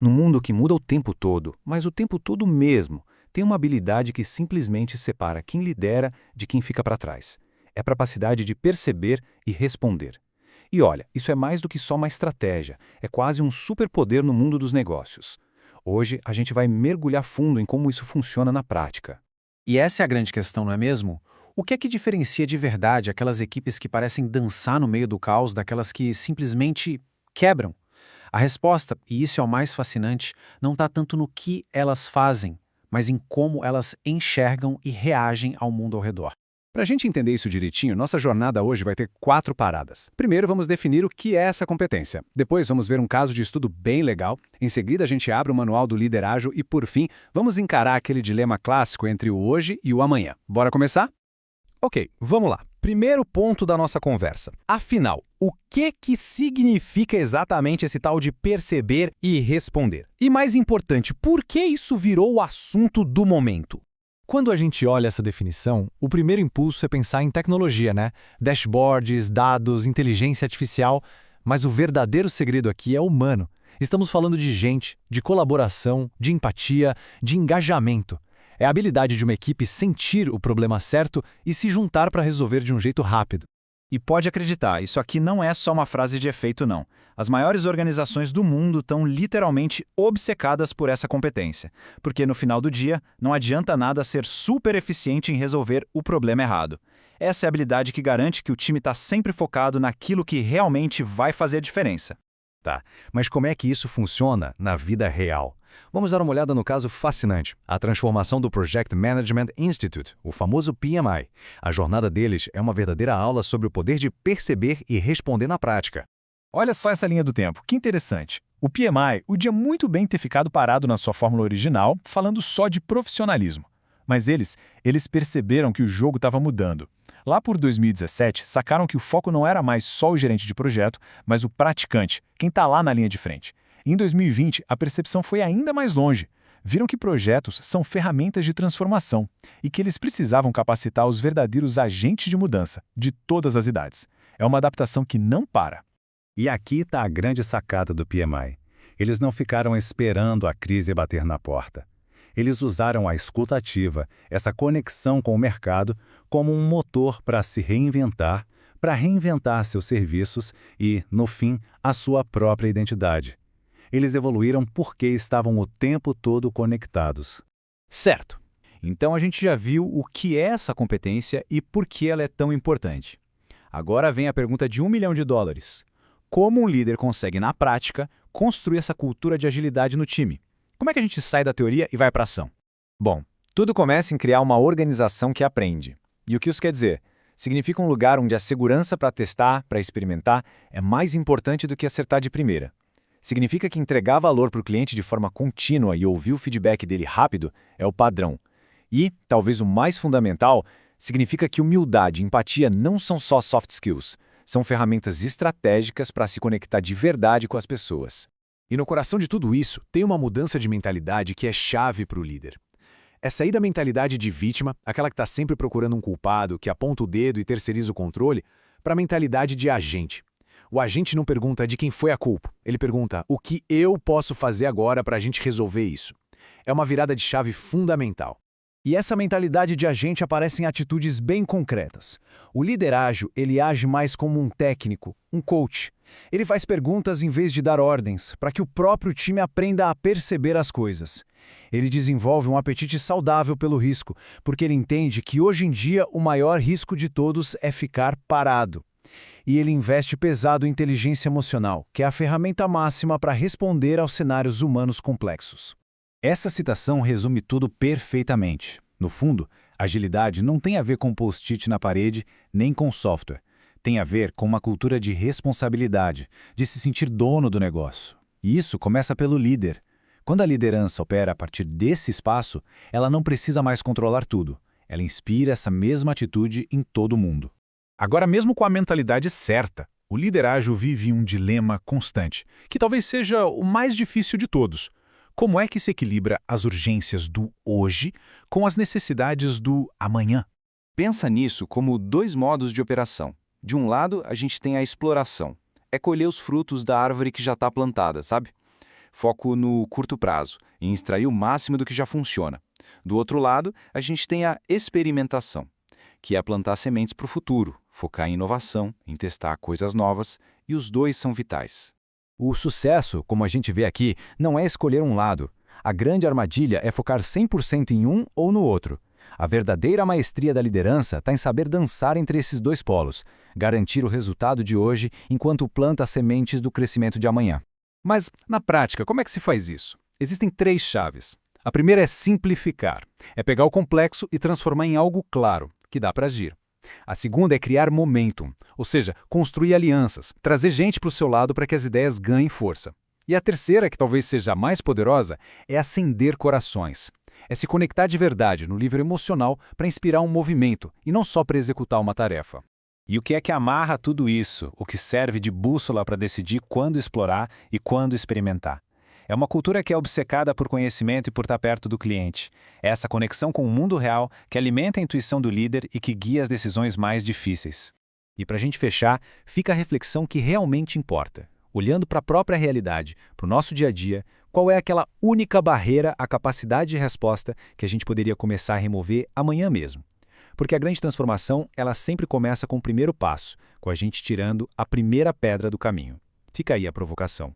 No mundo que muda o tempo todo, mas o tempo todo mesmo, tem uma habilidade que simplesmente separa quem lidera de quem fica para trás. É a capacidade de perceber e responder. E olha, isso é mais do que só uma estratégia, é quase um superpoder no mundo dos negócios. Hoje a gente vai mergulhar fundo em como isso funciona na prática. E essa é a grande questão, não é mesmo? O que é que diferencia de verdade aquelas equipes que parecem dançar no meio do caos daquelas que simplesmente quebram? A resposta, e isso é o mais fascinante, não está tanto no que elas fazem, mas em como elas enxergam e reagem ao mundo ao redor. Para a gente entender isso direitinho, nossa jornada hoje vai ter 4 paradas. Primeiro, vamos definir o que é essa competência. Depois, vamos ver um caso de estudo bem legal. Em seguida, a gente abre o manual do líder ágil e, por fim, vamos encarar aquele dilema clássico entre o hoje e o amanhã. Bora começar? Ok, vamos lá. Primeiro ponto da nossa conversa. Afinal, o que significa exatamente esse tal de perceber e responder? E mais importante, por que isso virou o assunto do momento? Quando a gente olha essa definição, o primeiro impulso é pensar em tecnologia, né? Dashboards, dados, inteligência artificial. Mas o verdadeiro segredo aqui é humano. Estamos falando de gente, de colaboração, de empatia, de engajamento. É a habilidade de uma equipe sentir o problema certo e se juntar para resolver de um jeito rápido. E pode acreditar, isso aqui não é só uma frase de efeito, não. As maiores organizações do mundo estão literalmente obcecadas por essa competência, porque no final do dia não adianta nada ser super eficiente em resolver o problema errado. Essa é a habilidade que garante que o time está sempre focado naquilo que realmente vai fazer a diferença. Tá, mas como é que isso funciona na vida real? Vamos dar uma olhada no caso fascinante, a transformação do Project Management Institute, o famoso PMI. A jornada deles é uma verdadeira aula sobre o poder de perceber e responder na prática. Olha só essa linha do tempo, que interessante. O PMI podia muito bem ter ficado parado na sua fórmula original, falando só de profissionalismo. Mas eles perceberam que o jogo estava mudando. Lá por 2017, sacaram que o foco não era mais só o gerente de projeto, mas o praticante, quem está lá na linha de frente. Em 2020, a percepção foi ainda mais longe. Viram que projetos são ferramentas de transformação e que eles precisavam capacitar os verdadeiros agentes de mudança, de todas as idades. É uma adaptação que não para. E aqui está a grande sacada do PMI. Eles não ficaram esperando a crise bater na porta. Eles usaram a escuta ativa, essa conexão com o mercado, como um motor para se reinventar, para reinventar seus serviços e, no fim, a sua própria identidade. Eles evoluíram porque estavam o tempo todo conectados. Certo. Então a gente já viu o que é essa competência e por que ela é tão importante. Agora vem a pergunta de $1 milhão. Como um líder consegue, na prática, construir essa cultura de agilidade no time? Como é que a gente sai da teoria e vai para a ação? Bom, tudo começa em criar uma organização que aprende. E o que isso quer dizer? Significa um lugar onde a segurança para testar, para experimentar, é mais importante do que acertar de primeira. Significa que entregar valor para o cliente de forma contínua e ouvir o feedback dele rápido é o padrão. E, talvez o mais fundamental, significa que humildade e empatia não são só soft skills, são ferramentas estratégicas para se conectar de verdade com as pessoas. E no coração de tudo isso, tem uma mudança de mentalidade que é chave para o líder. É sair da mentalidade de vítima, aquela que está sempre procurando um culpado, que aponta o dedo e terceiriza o controle, para a mentalidade de agente. O agente não pergunta de quem foi a culpa, ele pergunta o que eu posso fazer agora para a gente resolver isso. É uma virada de chave fundamental. E essa mentalidade de agente aparece em atitudes bem concretas. O líder ágil, ele age mais como um técnico, um coach. Ele faz perguntas em vez de dar ordens, para que o próprio time aprenda a perceber as coisas. Ele desenvolve um apetite saudável pelo risco, porque ele entende que hoje em dia o maior risco de todos é ficar parado. E ele investe pesado em inteligência emocional, que é a ferramenta máxima para responder aos cenários humanos complexos. Essa citação resume tudo perfeitamente. No fundo, agilidade não tem a ver com post-it na parede, nem com software. Tem a ver com uma cultura de responsabilidade, de se sentir dono do negócio. E isso começa pelo líder. Quando a liderança opera a partir desse espaço, ela não precisa mais controlar tudo. Ela inspira essa mesma atitude em todo mundo. Agora, mesmo com a mentalidade certa, o líder ágil vive um dilema constante, que talvez seja o mais difícil de todos. Como é que se equilibra as urgências do hoje com as necessidades do amanhã? Pensa nisso como 2 modos de operação. De um lado, a gente tem a exploração. É colher os frutos da árvore que já está plantada, sabe? Foco no curto prazo, em extrair o máximo do que já funciona. Do outro lado, a gente tem a experimentação, que é plantar sementes para o futuro, focar em inovação, em testar coisas novas, e os dois são vitais. O sucesso, como a gente vê aqui, não é escolher um lado. A grande armadilha é focar 100% em um ou no outro. A verdadeira maestria da liderança está em saber dançar entre esses dois polos, garantir o resultado de hoje enquanto planta as sementes do crescimento de amanhã. Mas, na prática, como é que se faz isso? Existem 3 chaves. A primeira é simplificar. É pegar o complexo e transformar em algo claro, que dá para agir. A segunda é criar momentum, ou seja, construir alianças, trazer gente para o seu lado para que as ideias ganhem força. E a terceira, que talvez seja a mais poderosa, é acender corações. É se conectar de verdade no nível emocional para inspirar um movimento e não só para executar uma tarefa. E o que é que amarra tudo isso, o que serve de bússola para decidir quando explorar e quando experimentar? É uma cultura que é obcecada por conhecimento e por estar perto do cliente. É essa conexão com o mundo real que alimenta a intuição do líder e que guia as decisões mais difíceis. E para a gente fechar, fica a reflexão que realmente importa. Olhando para a própria realidade, para o nosso dia a dia, qual é aquela única barreira à capacidade de resposta que a gente poderia começar a remover amanhã mesmo? Porque a grande transformação, ela sempre começa com o primeiro passo, com a gente tirando a primeira pedra do caminho. Fica aí a provocação.